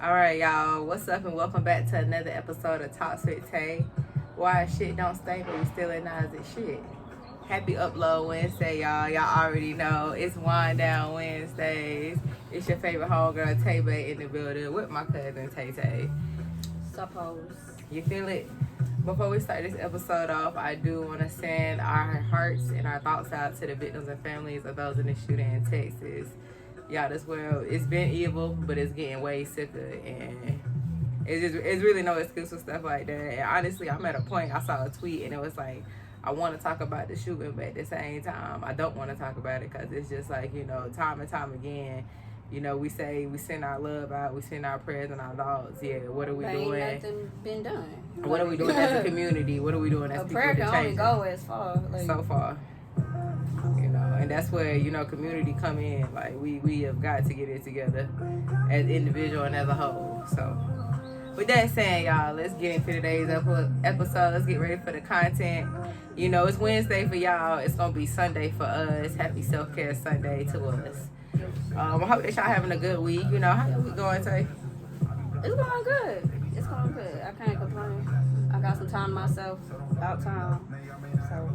All right, y'all. What's up, and welcome back to another episode of Talks with Tay. Why shit don't stay, but we still acknowledge it shit. Happy Upload Wednesday, y'all. Y'all already know it's Winedown Wednesdays. It's your favorite homegirl Tay Bay in the building with my cousin Tay Tay. Suppose. You feel it? Before we start this episode off, I do want to send our hearts and our thoughts out to the victims and families of those in the shooting in Texas. Y'all, this world, it's been evil, but it's getting way sicker, and it's really no excuse for stuff like that. And honestly, I'm at a point, I saw a tweet, and it was like, I want to talk about the shooting, but at the same time, I don't want to talk about it, because it's just like, time and time again, we say we send our love out, we send our prayers and our thoughts. Yeah, what are we doing? Ain't nothing been done. What are we doing as a community? What are we doing as people prayer to can change only go as far. So far. And that's where, community come in. Like, we have got to get it together as individual and as a whole. So, with that saying, y'all, let's get into today's episode. Let's get ready for the content. It's Wednesday for y'all. It's going to be Sunday for us. Happy Self-Care Sunday to us. I hope that y'all having a good week. How your week going, Tay? It's going good. It's going good. I can't complain. I got some time to myself, about time. So,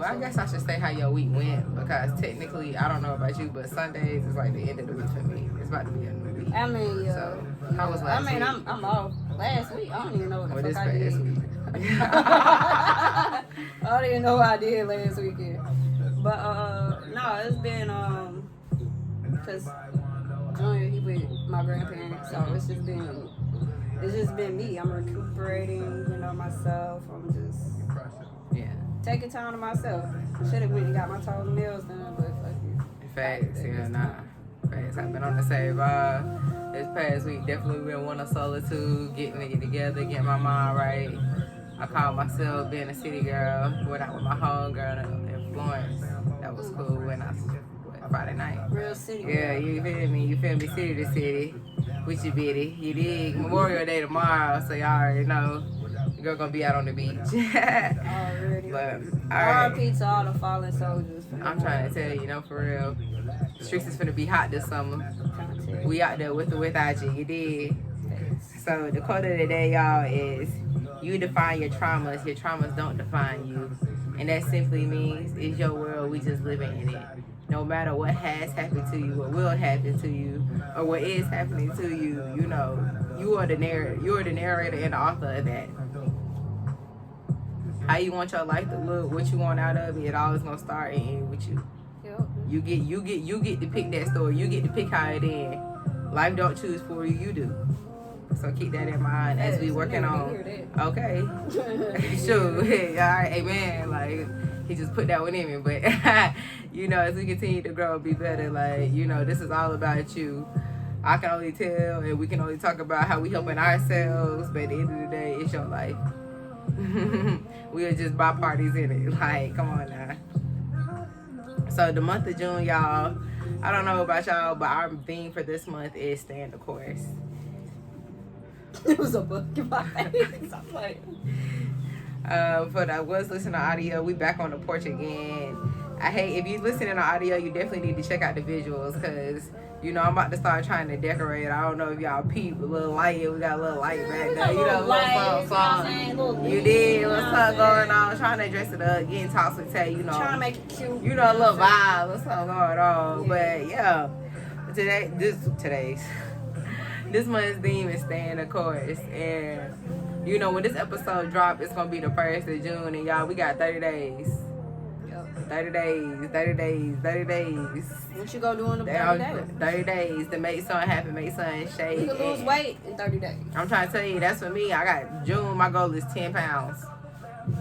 I guess I should say how your week went, because technically, I don't know about you, but Sundays is like the end of the week for me. It's about to be a new week. I mean, so, how was last week? I'm off last week. I don't even know what the fuck I did. Week. I don't even know what I did last weekend. But, no, it's been, because Junior, he with my grandparents, so it's just been me. I'm recuperating, myself. I'm just taking time to myself. I should have went and got my total nails done, but fuck you. Facts, Facts. I've been on the same vibe this past week. Definitely been one of solitude, getting it together, getting my mind right. I call myself being a city girl. Went out with my homegirl in Florence. That was cool. When Friday night. Real city. Yeah, you feel me? City to city. With your bitty. You dig? Memorial Day tomorrow, so y'all already know. The girl gonna be out on the beach. Already. But, alright. R.I.P. to all the fallen soldiers. I'm trying to tell you, for real. The streets is finna be hot this summer. We out there with or without you. You dig? So the quote of the day, y'all, is you define your traumas don't define you. And that simply means it's your world, we just living in it. No matter what has happened to you, what will happen to you, or what is happening to you, you are the narrator. You are the narrator and the author of that. How you want your life to look, what you want out of it always gonna start and end with you. Yep. You get to pick that story. You get to pick how it ends. Life don't choose for you, you do. So keep that in mind as we working on. Okay. Sure. All right, amen. Like, he just put that one in me, but as we continue to grow and be better, this is all about you. I can only tell, and we can only talk about how we helping ourselves, but at the end of the day, it's your life. We are just by parties in it. Like, come on now. So the month of June, y'all, I don't know about y'all, but our theme for this month is staying the course. It was a book in my face. I'm like, but I was listening to audio. We back on the porch again. If you listen to audio, you definitely need to check out the visuals, because I'm about to start trying to decorate. I don't know if y'all peep a little light. We got a little light back there. Little something. You did. What's up going on? Trying to dress it up, getting talks with Tay. Trying to make it cute. A little vibe. What's up going on? Yeah. But this month's theme is staying the course. And when this episode drops, it's gonna be the 1st of June, and y'all, we got 30 days. 30 days. What you gonna do in the 30 days? 30 days to make something happen, make something shake. You can lose weight in 30 days. I'm trying to tell you, that's for me. I got June, my goal is 10 pounds.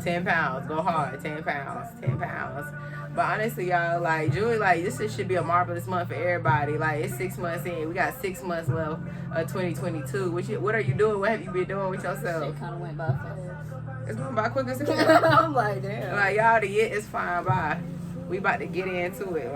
10 pounds. Go hard. 10 pounds. 10 pounds. But honestly, y'all, June, this should be a marvelous month for everybody. It's 6 months in. We got 6 months left of 2022. What are you doing? What have you been doing with yourself? Shit kind of went by fast. It's going by quick as hell. I'm like, damn. Y'all, the year is flying by. We about to get into it.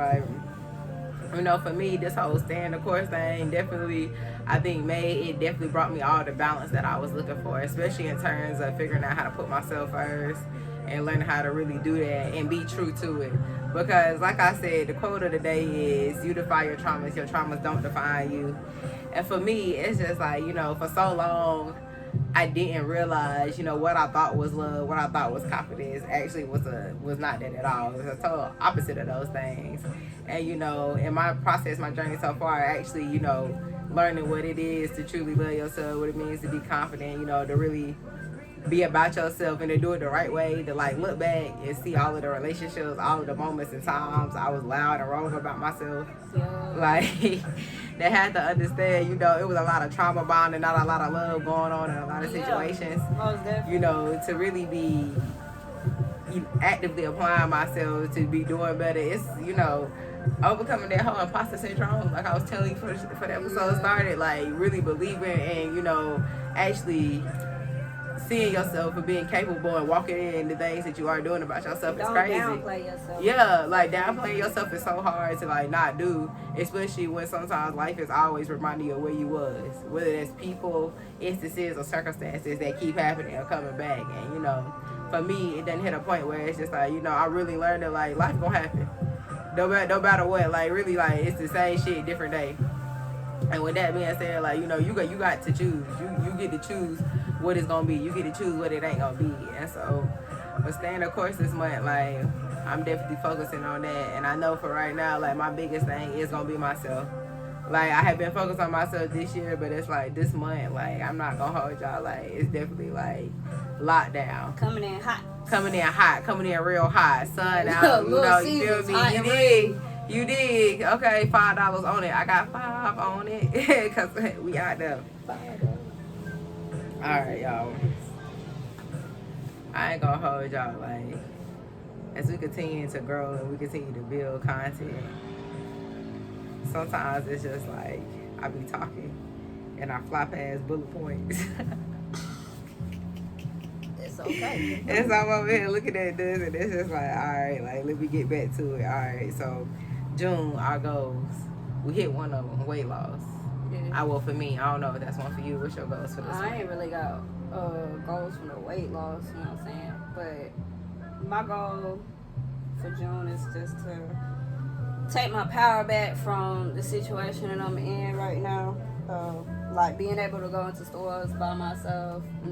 For me, this whole staying the course thing definitely, I think, it definitely brought me all the balance that I was looking for, especially in terms of figuring out how to put myself first and learning how to really do that and be true to it. Because like I said, the quote of the day is, you defy your traumas don't define you. And for me, it's just like, you know, for so long, I didn't realize, you know, what I thought was love, what I thought was confidence, actually was not that at all. It was a total opposite of those things. And, you know, in my process, my journey so far, actually, you know, learning what it is to truly love yourself, what it means to be confident, you know, to really be about yourself and to do it the right way, to like look back and see all of the relationships, all of the moments and times I was loud and wrong about myself. Yeah. Like, they had to understand, you know, it was a lot of trauma bonding, not a lot of love going on in a lot of situations. Yeah. You know, to really be actively applying myself to be doing better. It's, you know, overcoming that whole imposter syndrome, like I was telling you for the episode started, like really believing and, you know, actually seeing yourself and being capable and walking in the things that you are doing about yourself is crazy. Don't downplay yourself. Yeah, like downplaying yourself is so hard to like not do, especially when sometimes life is always reminding you of where you was, whether that's people, instances, or circumstances that keep happening or coming back. And you know, for me, it doesn't hit a point where it's just like, you know, I really learned that like life gonna happen, no matter what. Like really, like it's the same shit, different day. And with that being said, like, you know, you got to choose. You get to choose what it's gonna be. You get to choose what it ain't gonna be. And so, but staying the course this month, like, I'm definitely focusing on that. And I know for right now, like, my biggest thing is gonna be myself. Like, I have been focused on myself this year, but it's like this month, like, I'm not gonna hold y'all. Like, it's definitely like lockdown. Coming in hot, coming in real hot. Sun out, you know, you feel me? You dig? You dig? Okay, $5 on it. I got $5 on it because we out there. Alright, y'all. I ain't gonna hold y'all. Like, as we continue to grow and we continue to build content, sometimes it's just like I be talking and I fly past bullet points. It's okay. And so I'm over here looking at this and it's just like, alright, like let me get back to it. Alright, so June, our goals. We hit one of them, weight loss. Yeah. For me, I don't know if that's one for you. What's your goals for this one? I ain't really got goals for the weight loss, you know what I'm saying? But my goal for June is just to take my power back from the situation that I'm in right now. Like being able to go into stores by myself. I'm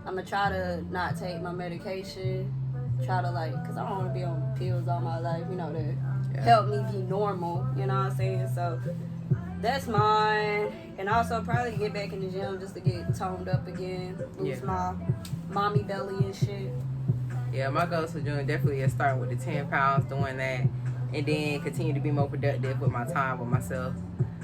gonna try to not take my medication. Try to cause I don't want to be on pills all my life, you know, to help me be normal, you know what I'm saying? So that's mine. And also probably get back in the gym just to get toned up again, lose my mommy belly and shit. Yeah, my goals for June definitely is starting with the 10 pounds, doing that, and then continue to be more productive with my time with myself.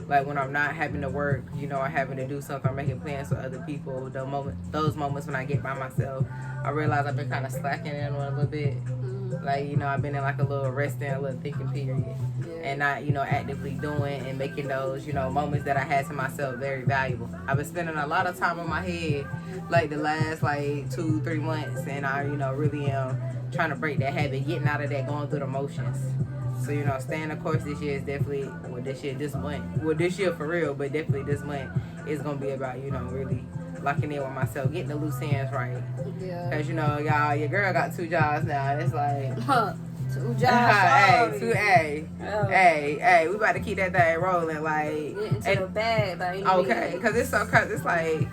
Like when I'm not having to work, you know, or having to do something, I'm making plans for other people. Those moments when I get by myself, I realize I've been kind of slacking in on a little bit. Mm-hmm. Like, you know, I've been in like a little resting, a little thinking period, and not, you know, actively doing and making those, you know, moments that I had to myself very valuable. I've been spending a lot of time on my head, like the last 2-3 months, and I, you know, really am trying to break that habit, getting out of that, going through the motions. So, you know, staying the course this year is definitely, this year for real, but definitely this month is going to be about, you know, really locking in with myself, getting the loose ends right. Yeah. Because, you know, y'all, your girl got 2 jobs now. It's like... 2 jobs. Hey, we about to keep that thing rolling. Like... Get into the bag, but okay, because it's like...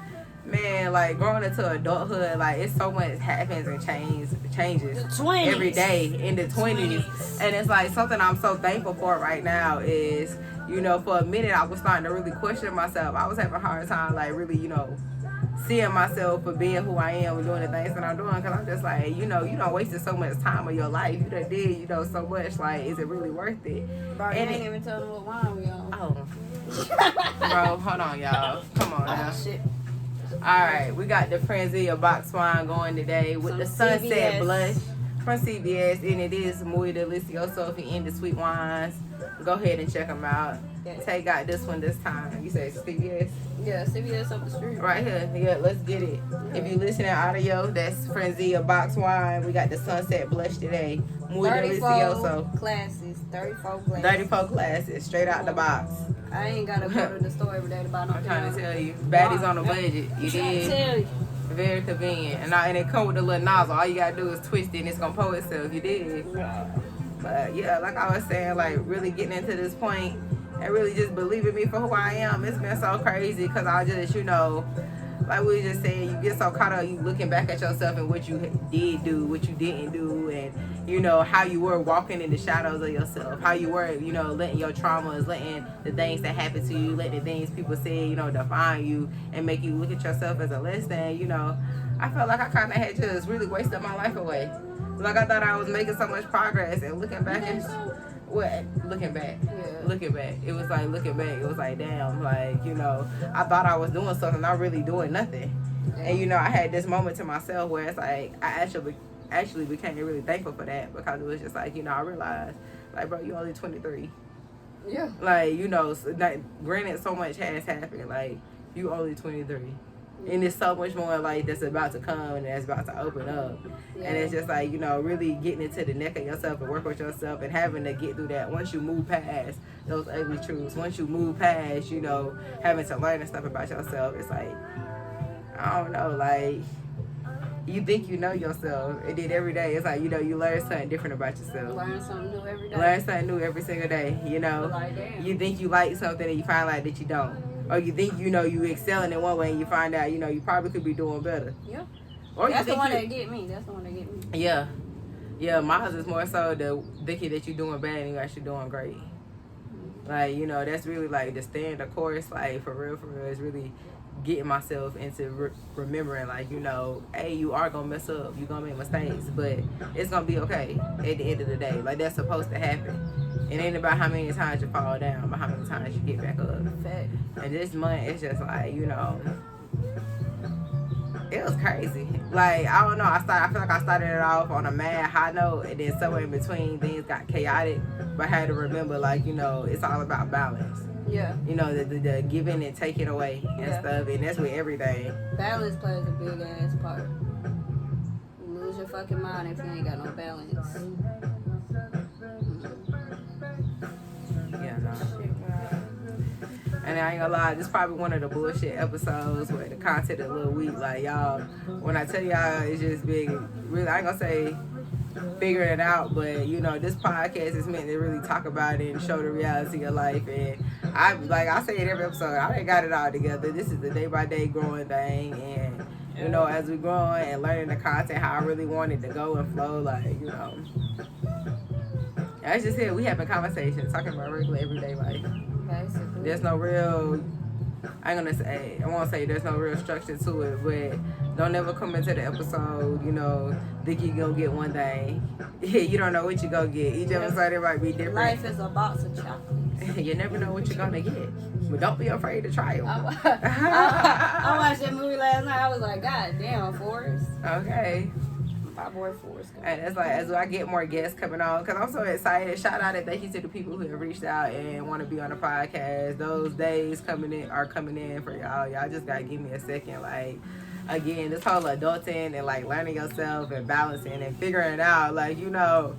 Man, like growing into adulthood, like it's so much happens and changes every day in the 20s. And it's like something I'm so thankful for right now is, you know, for a minute I was starting to really question myself. I was having a hard time, like really, you know, seeing myself for being who I am and doing the things that I'm doing. Because I'm just like, you know, you done wasted so much time of your life. You done did, you know, so much. Like, is it really worth it? Bro, you ain't even telling what wine we on. Oh. Bro, hold on, y'all. Come on now. Oh, shit. Alright, we got the Franzia box wine going today with the Sunset Blush from CBS, and it is muy delicioso if you're into sweet wines. Go ahead and check them out. Yeah. Tay got this one this time. You say CBS? Yeah, CBS up the street. Right here. Yeah, let's get it. Yeah. If you listen to audio, that's Franzia box wine. We got the Sunset Blush today. Muy delicioso. Classes. 34 glasses. 34 glasses, straight out the box. I ain't gotta go to the store every day to buy no I'm trying to tell you. Baddies on a budget. You did. Tell you. Very convenient. And it come with a little nozzle. All you gotta do is twist it and it's gonna pour itself. You did. But yeah, like I was saying, like really getting into this point and really just believing me for who I am. It's been so crazy because I just, like we just saying, you get so caught up, you looking back at yourself and what you did do, what you didn't do, and how you were walking in the shadows of yourself, how you were, letting your traumas, letting the things that happened to you, letting the things people say, define you and make you look at yourself as a less than, I felt like I kind of had just really wasted my life away. Like I thought I was making so much progress, and looking back and looking back, it was like looking back, it was like damn, like I thought I was doing something, not really doing nothing. And I had this moment to myself where it's like I actually became really thankful for that, because it was just like I realized, like, bro, you only 23. Yeah. Like granted, so much has happened. Like you only 23. And there's so much more like that's about to come and that's about to open up. Yeah. And it's just like, really getting into the neck of yourself and work with yourself and having to get through that. Once you move past those ugly truths, once you move past, having to learn and stuff about yourself, it's like, I don't know, like, you think you know yourself. And then every day, it's like, you learn something different about yourself. Learn something new every day. Learn something new every single day, Like, damn. You think you like something and you find out that you don't. Or you think, you excelling in one way and you find out, you probably could be doing better. Yeah. Or That's the one that get me. Yeah. Yeah, mine is more so the thinking that you're doing bad and you're actually doing great. Like, that's really like the staying the course, like for real, is really getting myself into remembering, like, hey, you are gonna mess up, you're gonna make mistakes, but it's gonna be okay at the end of the day. Like, that's supposed to happen. It ain't about how many times you fall down, but how many times you get back up. Fact. And this month, it's just like, it was crazy. Like, I don't know, I feel like I started it off on a mad high note, and then somewhere in between things got chaotic, but I had to remember, like, it's all about balance. Yeah. The giving and taking away and stuff, and that's with everything. Balance plays a big ass part. You lose your fucking mind if you ain't got no balance. Yeah, no. And I ain't gonna lie, this is probably one of the bullshit episodes where the content is a little weak. Like, y'all, when I tell y'all, it's just big. Really, I ain't gonna say figuring it out, but this podcast is meant to really talk about it and show the reality of life. And I say it every episode, I ain't got it all together. This is the day by day growing thing, and as we growing and learning the content how I really want it to go and flow, like, that's just it. We having conversations, talking about regular everyday life. Basically. There's no real, I won't say there's no real structure to it, but don't ever come into the episode, think you gonna get one thing. You don't know what you gonna get. Each episode, it might be different. Life is a box of chocolates. You never know what you're gonna get. But don't be afraid to try them. I watched that movie last night. I was like, God damn, Forrest. Okay. My boy Forrest. And it's like, as I get more guests coming on, because I'm so excited. Shout out and thank you to the people who have reached out and want to be on the podcast. Those days coming in for y'all. Y'all just gotta give me a second. Like, again, this whole adulting and like learning yourself and balancing and figuring it out. Like, Yeah.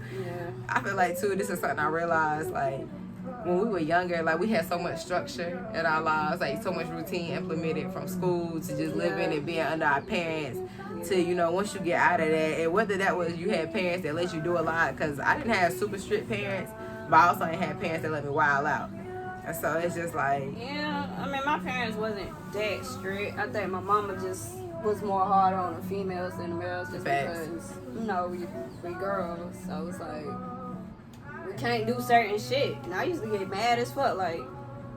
I feel like too, this is something I realized, like, when we were younger, like, we had so much structure in our lives, like so much routine implemented from school to just living and being under our parents to, once you get out of that, and whether that was you had parents that let you do a lot, because I didn't have super strict parents, but I also ain't had parents that let me wild out. And so it's just like... Yeah, I mean, my parents wasn't that strict. I think my mama just was more hard on the females than the males just because, we girls. So it's like... can't do certain shit. And I used to get mad as fuck. Like,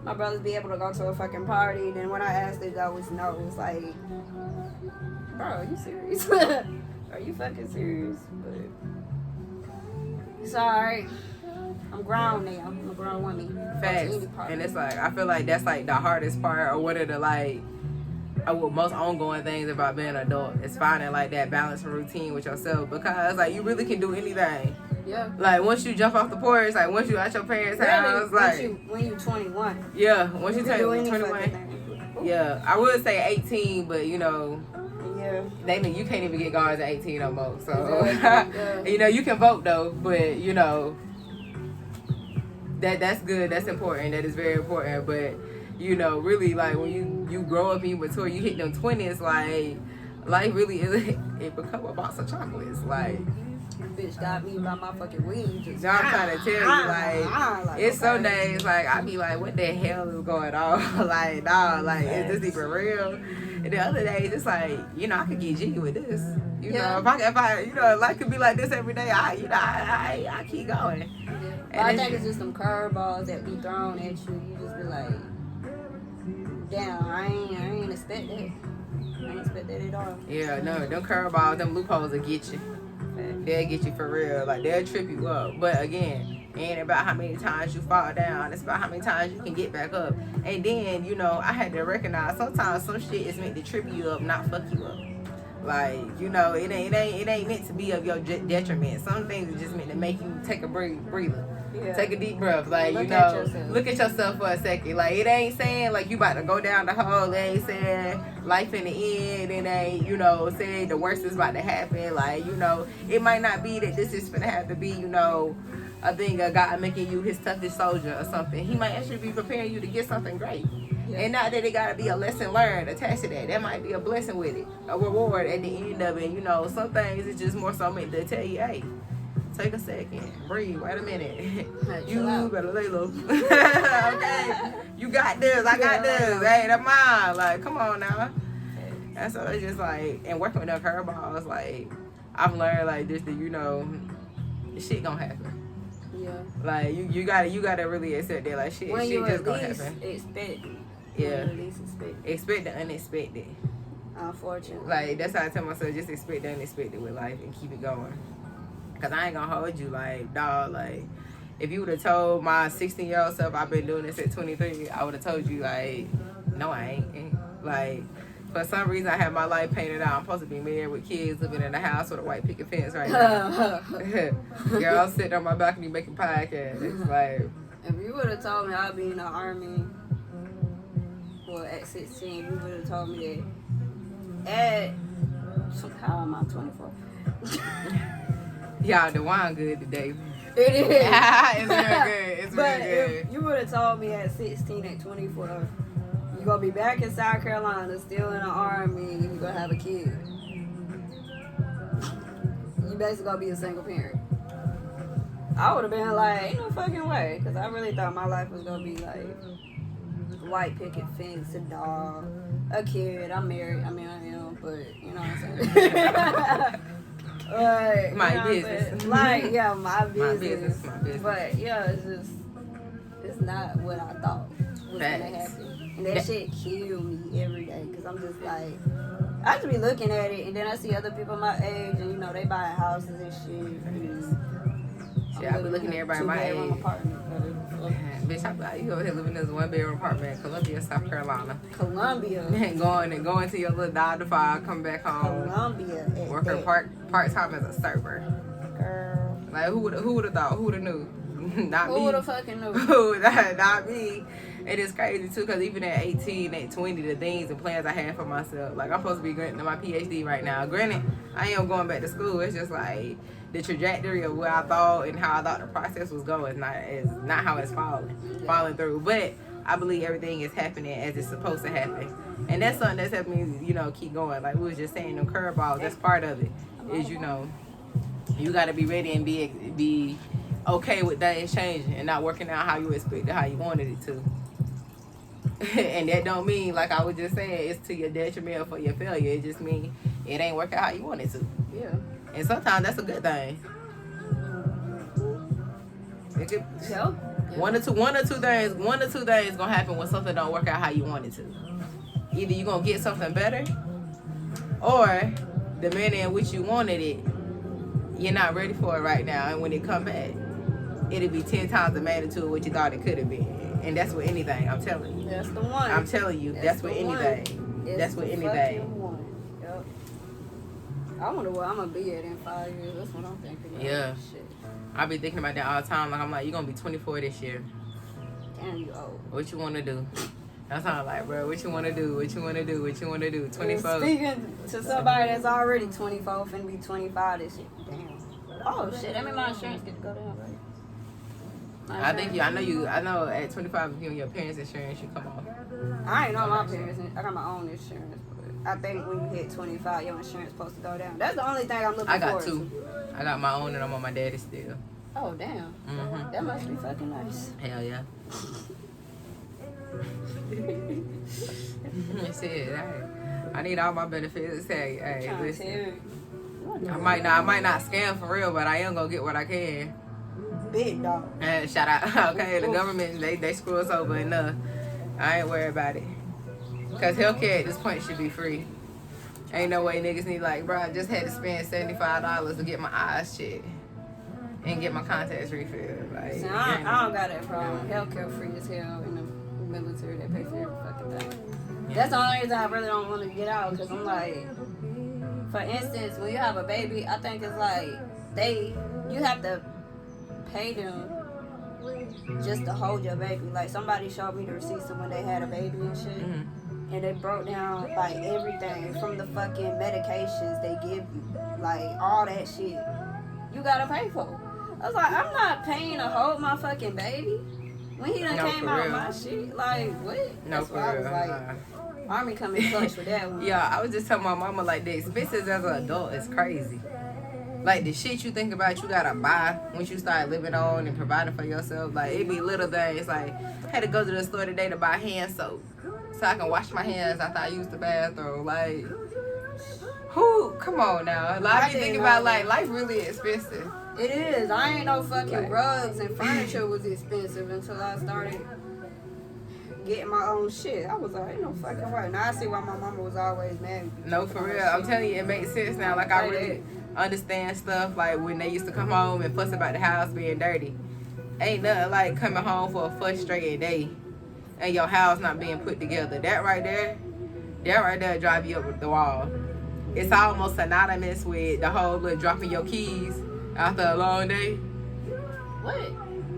my brothers be able to go to a fucking party, then when I asked it, I was no. It's like, bro, are you serious? Are you fucking serious? But it's alright. I'm grown now. I'm a grown woman. Facts. And it's like, I feel like that's like the hardest part, or one of the like most ongoing things about being an adult is finding like that balance and routine with yourself, because like you really can do anything. Yeah. Like, once you jump off the porch, like, once you at your parents' house, like... When you 21. Yeah, once you turn 21. Yeah, I would say 18, but, Yeah. You can't even get guards at 18 no more, so... you can vote, though, but, that's good, that's important, that is very important, but, really, like, when you grow up and you mature, you hit them 20s, life really is it become a box of chocolates. Like, bitch got me by my fucking weed. Just, I'm trying to tell you, like it's some days like I be like, what the hell is going on? Like, nah, like is this even real? And the other days it's like, you know, I could get jiggy with this. You know, if I you know, life could be like this every day, I keep going. Yeah. But I think it's just some curveballs that be thrown at you. You just be like, damn, I ain't expect that. I ain't expect that at all. Yeah, no, them curveballs, them loopholes will get you. They'll get you for real. Like, they'll trip you up. But again, it ain't about how many times you fall down. It's about how many times you can get back up. And then, you know, I had to recognize sometimes some shit is meant to trip you up, not fuck you up. Like, you know, it ain't meant to be of your detriment. Some things are just meant to make you take a breather. Yeah. Take a deep breath. Like, look, you know, look at yourself for a second. Like, it ain't saying like you about to go down the hole. It ain't saying life in the end. It ain't, you know, saying the worst is about to happen. Like, you know, it might not be that this is gonna have to be, you know, a thing of God making you his toughest soldier or something. He might actually be preparing you to get something great. Yeah. And not that it gotta be a lesson learned attached to that. That might be a blessing with it, a reward at the end of it. You know, some things it's just more so meant to tell you, hey, take a second, breathe, wait a minute. You better lay low. Okay, you got this, I got this. Hey, that's mine. Like, come on now. And so it's just like, and working with the curveballs, like, I've learned like this that, you know, shit gonna happen. Yeah. Like you gotta really accept that, like shit just gonna happen. Expect. Yeah. Expect the unexpected. Unfortunately. Like, that's how I tell myself, just expect the unexpected with life and keep it going. Cause I ain't gonna hold you, like, dog, like, if you would have told my 16-year-old self I've been doing this at 23, I would have told you, like, no, I ain't. Like, for some reason, I have my life painted out. I'm supposed to be married with kids, living in a house with a white picket fence right now. Girl, I'm sitting on my balcony making podcasts. It's like, if you would have told me I'd be in the army, well, at 16, you would have told me that at, how am I, 24? Y'all, the wine good today. It is. It's real good. It's but real good. If you would have told me at 16, at 24, you're going to be back in South Carolina, still in the army, and you're going to have a kid. You basically going to be a single parent. I would have been like, ain't no fucking way. Because I really thought my life was going to be like white picket fence, a dog, a kid. I'm married. I mean, I am, but you know what I'm saying? Like, my business. Like, yeah, my business. But yeah, it's not what I thought was gonna happen. And that shit kill me every day because I'm just like, I just be looking at it and then I see other people my age and you know they buying houses and shit. Yeah, I be looking at everybody my age. Apartment. Bitch, I be like, you over here living in this 1-bedroom apartment in Columbia, South Carolina. Columbia. And going to your little 9 to 5, come back home. Columbia. Working part time as a server. Girl. Like who would have thought? Who would have knew? Not me. Who would have fucking knew? Not me. It is crazy too, because even at 18, at 20, the things and plans I had for myself, like I'm supposed to be getting my PhD right now. Granted, I am going back to school. It's just like the trajectory of where I thought and how I thought the process was going is not how it's falling through. But I believe everything is happening as it's supposed to happen, and that's something that's helped me, you know, keep going. Like we was just saying, them curveballs. That's part of it. Is, you know, you got to be ready and be okay with things changing and not working out how you expected, how you wanted it to. And that don't mean, like I was just saying, it's to your detriment or for your failure. It just means it ain't working out how you want it to. Yeah. And sometimes that's a good thing. It could, yeah. One or two things gonna happen when something don't work out how you want it to. Either you gonna get something better, or the manner in which you wanted it, you're not ready for it right now. And when it come back, it'll be 10 times the magnitude of what you thought it could have been. And that's with anything, I'm telling you. That's the one. I'm telling you, that's with anything. That's with anything. Yep. I wonder where I'm gonna be at in 5 years. That's what I'm thinking about. Yeah. Shit. I be thinking about that all the time. Like I'm like, you're gonna be 24 this year. Damn, you old. What you wanna do? That's how I'm like, bro, what you wanna do? What you wanna do? What you wanna do? 24. And speaking to somebody that's already 24, finna be 25 this year. Damn. Oh shit, that mean my insurance get to go down, right? I know at 25, if you and your parents' insurance, you come off. I ain't know my parents. I got my own insurance. But I think when you hit 25, your insurance supposed to go down. That's the only thing I'm looking for. I got two. I got my own and I'm on my daddy's still. Oh, damn. Mm-hmm. That must be fucking nice. Hell yeah. That's it. I need all my benefits. Hey, listen. I might not scam for real, but I am gonna get what I can. Big dog. And shout out, okay, the government, they screw us over enough. I ain't worried about it. Cause healthcare at this point should be free. Ain't no way niggas need like, bro, I just had to spend $75 to get my eyes checked and get my contacts refilled. Like, so I don't got that problem. Healthcare free as hell in the military. They pay for every fucking thing. Yeah. That's the only reason I really don't want to get out. Cause I'm like, for instance, when you have a baby, I think it's like you have to pay them just to hold your baby. Like somebody showed me the receipts of when they had a baby and shit. Mm-hmm. And they broke down like everything from the fucking medications they give you. Like all that shit. You gotta pay for. I was like, I'm not paying to hold my fucking baby. When he done came out of my shit. Like, what? No, that's why I was like, Army coming clutch with that one. Yeah, I was just telling my mama, like, the expenses as an adult is crazy. Like, the shit you think about, you gotta buy once you start living on and providing for yourself. Like, it be little things. Like, I had to go to the store today to buy hand soap so I can wash my hands after I use the bathroom. Like, who? Come on now. Like, I be thinking about, like, life really expensive. It is. I ain't know fucking rugs and furniture was expensive until I started getting my own shit. I was like, ain't no fucking way. Now I see why my mama was always mad. No, for real. I'm telling you, it makes sense now. Like, I really understand stuff. Like, when they used to come home and fuss about the house being dirty. Ain't nothing like coming home for a frustrated day and your house not being put together. That right there drive you up the wall. It's almost synonymous with the whole little dropping your keys after a long day. What?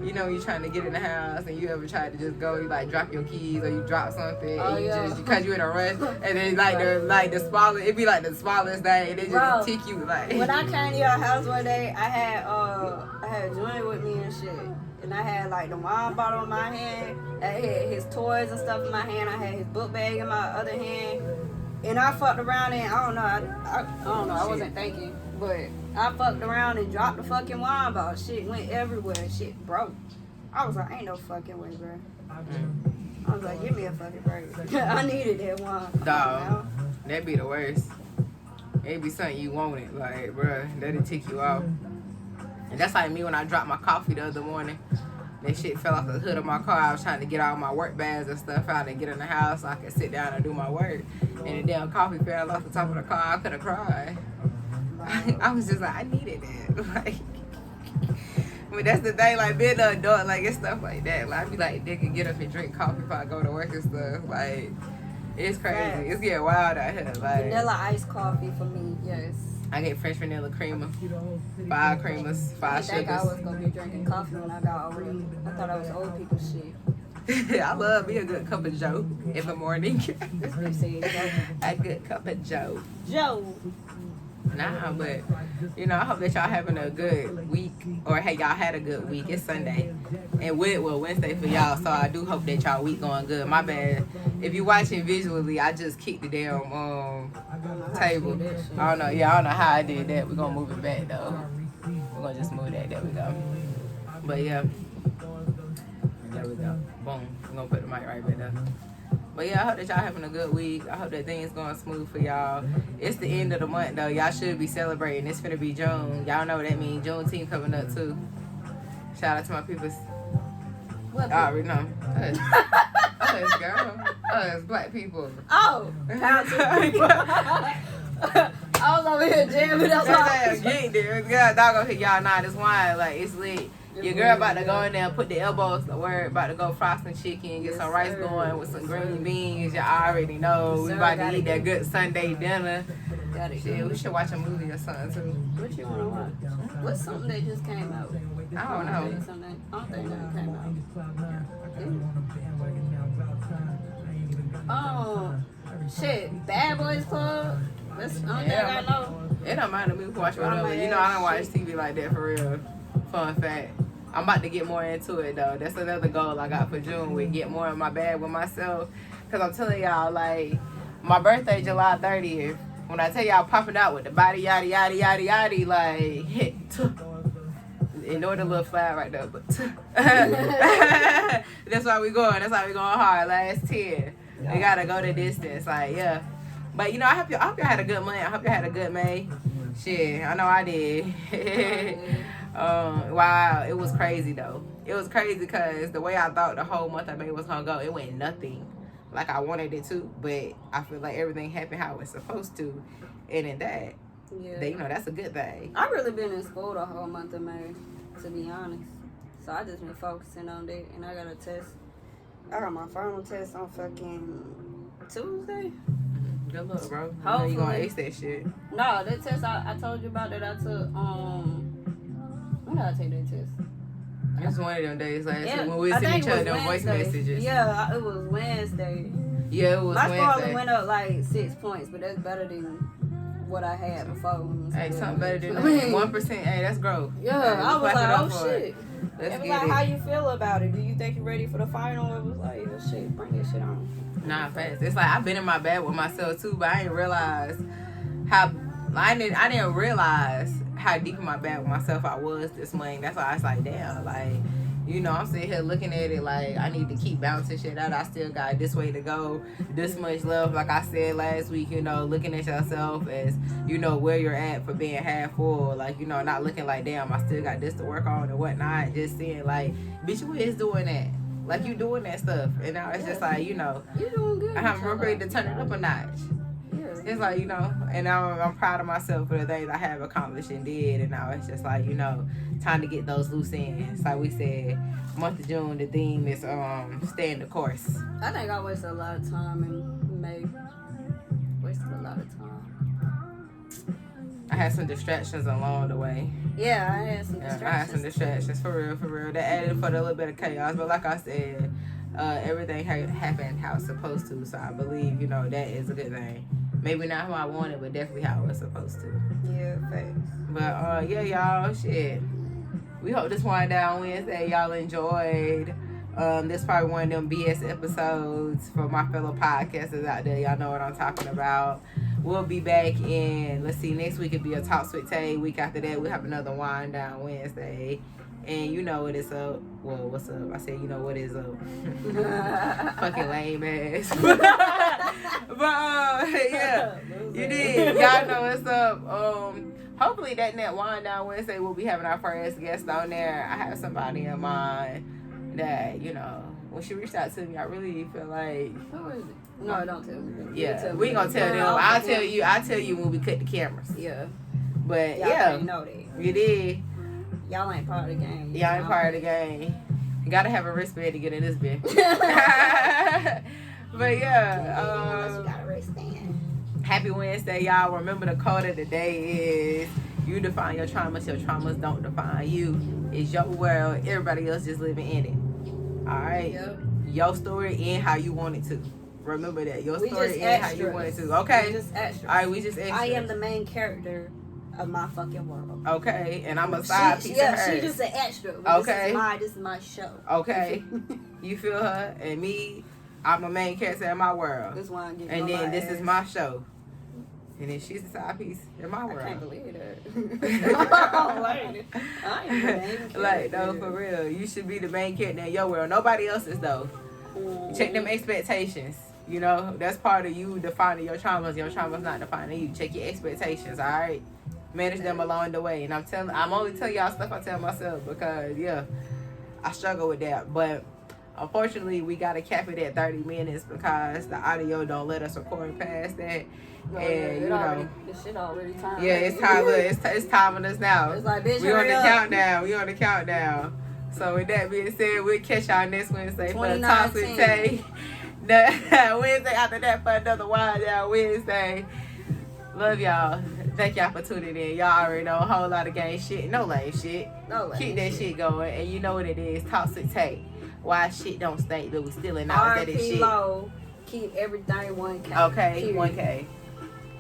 You know, you're trying to get in the house and you ever try to just go, you like drop your keys or you drop something and you just, because you're in a rush, and then the smallest, it'd be like the smallest thing and they just tick you like. When I came to your house one day, I had Johnny with me and shit. And I had like the wine bottle in my hand. I had his toys and stuff in my hand. I had his book bag in my other hand. And I fucked around and I don't know, I wasn't thinking. But I fucked around and dropped the fucking wine bottle. Shit went everywhere. Shit broke. I was like, ain't no fucking way, bro. I was like, give me a fucking break. I needed that wine. Dog, that'd be the worst. It'd be something you wanted. Like, bro, that'd tick you off. And that's like me when I dropped my coffee the other morning. That shit fell off the hood of my car. I was trying to get all my work bags and stuff out and get in the house so I could sit down and do my work. And the damn coffee fell off the top of the car. I could have cried. I was just like, I needed it. Like, but that's the thing, like being an adult, like it's stuff like that. Like I be like, nigga, get up and drink coffee before I go to work and stuff. Like, it's crazy. Right. It's getting wild out here. Like vanilla iced coffee for me, yes. I get French vanilla creamer, 5 creamers, 5 sugars. I was gonna be drinking coffee when I got over here. I thought I was old people shit. I love me a good cup of Joe in the morning. A good cup of Joe. Nah, but you know, I hope that y'all having a good week, or hey, y'all had a good week. It's Sunday, and Wednesday for y'all. So I do hope that y'all week going good. My bad. If you watching visually, I just kicked the damn table. I don't know how I did that. We're gonna move it back though. We're gonna just move that. There we go. But yeah, there we go. Boom. We're gonna put the mic right back there. But yeah, I hope that y'all having a good week. I hope that things going smooth for y'all. It's the end of the month though. Y'all should be celebrating. It's finna be June. Y'all know what that means. Juneteenth coming up too. Shout out to my peoples. What? I already know. Us, girl. Us, black people. Oh, I was over here jamming up. Get there. God, dog gonna hit y'all now. This wine, like it's lit. Your girl about to go in there and put the elbows to work, about to go fry some chicken, get some rice going with some green beans. You already know. We about to eat that good Sunday dinner. Shit, we should watch a movie or something too. What you want to watch? What's something that just came out? I don't know. I don't think that came out. Oh, shit. Bad Boys Club? That's the only thing I know. It don't matter to me watch whatever. You know, I don't watch TV like that for real. Fun fact. I'm about to get more into it though. That's another goal I got for June. We get more in my bag with myself. Cause I'm telling y'all, like, my birthday July 30th. When I tell y'all popping out with the body yada yada yada yada, like, ignore the little flag right there, but that's why we going. That's why we going hard. Last 10. We gotta go the distance. Like, yeah. But you know, I hope y'all had a good month. I hope y'all had a good May. Shit, I know I did. Wow, it was crazy though. It was crazy because the way I thought the whole month of May was gonna go, it went nothing like I wanted it to. But I feel like everything happened how it's supposed to, and in that, you know, that's a good thing. I've really been in school the whole month of May, to be honest. So I just been focusing on that, and I got a test. I got my final test on fucking Tuesday. Good luck, bro. You know Hopefully. you gonna ace that shit. No, that test I told you about that I took. When did I take that test? It was one of them days last week when we I was sending think each it other was them voice Wednesday. messages. Yeah, it was Wednesday. Yeah, it was My score Wednesday. only went up like 6 points, but that's better than what I had before. Hey, something better than that. 1%. Hey, that's growth. Yeah, Hey, I was like, oh shit. Let's It was get like, it. how you feel about it? Do you think you're ready for the final? It was like, oh shit, bring that shit on. Nah, fast. It's like I've been in my bag with myself too, but I didn't realize how I didn't realize how deep in my bag with myself I was this morning. That's why I was like, damn, like, you know, I'm sitting here looking at it like I need to keep bouncing shit out. I still got this way to go, this much love. Like I said last week, you know, looking at yourself as, you know, where you're at for being half full. Like, you know, not looking like, damn, I still got this to work on and whatnot. Just seeing like, bitch, you is doing that. Like, you doing that stuff. And now it's just like, you know, You're doing good. I'm ready to turn it up a notch. It's like, you know, and I'm proud of myself for the things I have accomplished and did. And now it's just like, you know, time to get those loose ends. Like we said, month of June, the theme is staying the course. I think I wasted a lot of time in May. Wasted a lot of time. I had some distractions along the way. Yeah, I had some distractions. I had some distractions, for real. That added for the little bit of chaos. But like I said, everything happened how it's supposed to. So I believe, you know, that is a good thing. Maybe not how I wanted, but definitely how it was supposed to. Yeah, thanks. But yeah, y'all, shit. We hope this Winedown Wednesday y'all enjoyed. This probably one of them BS episodes for my fellow podcasters out there. Y'all know what I'm talking about. We'll be back in, let's see, next week it'll be a Talks with Tay. Week after that, we'll have another Winedown Wednesday. And you know what is up. Well, what's up? I said, you know what is up. Fucking lame ass. But yeah, you did. Y'all know what's up. Hopefully that Winedown Wednesday we'll be having our first guest on there. I have somebody in mind that, you know, when she reached out to me, I really feel like. Who is it? No, don't tell me. Yeah, we ain't gonna tell them. I'll tell you when we cut the cameras. Yeah. But Y'all yeah, already know that. you did. Y'all ain't part of the game. Y'all ain't part of the game. You gotta have a wristband to get in this bitch. But yeah, you got a wristband. Happy Wednesday, y'all. Remember the quote of the day is, you define your traumas don't define you. It's your world, everybody else just living in it. Alright? Yep. Your story and how you want it to. Remember that. Your We story just and how you extras. want it to. Okay. We just extras. Alright, we just extras. I am the main character of my fucking world. Okay, and I'm a side piece of her. She's just an extra. But Okay. This is my show. Okay. You feel her? And me, I'm a main character in my world. This one getting And on then my this ass. is my show. And then she's the side piece in my world. I can't believe that. I ain't the main character. Like, no, for real. You should be the main character in your world. Nobody else's, though. Check them expectations. You know, that's part of you defining your traumas. Your traumas not defining you. Check your expectations, all right? Manage them along the way. And I'm only telling y'all stuff I tell myself because, yeah, I struggle with that. But unfortunately, we got to cap it at 30 minutes because the audio don't let us record past that. And, you know, this shit already time. yeah, it's time. It's timing us now. It's like, bitch, We on the hurry up. countdown. We on the countdown. So with that being said, we'll catch y'all next Wednesday for the Talks with 2019. Tay. The Wednesday after that for another Winedown Wednesday. Love y'all. Thank y'all for tuning in. Y'all already know a whole lot of gang shit. No lame shit. No lame Keep that shit going. And you know what it is. Talks with Tay. Why shit don't stink, but we still in out that RP shit. low. Keep everything 1K. Okay, Period. 1K.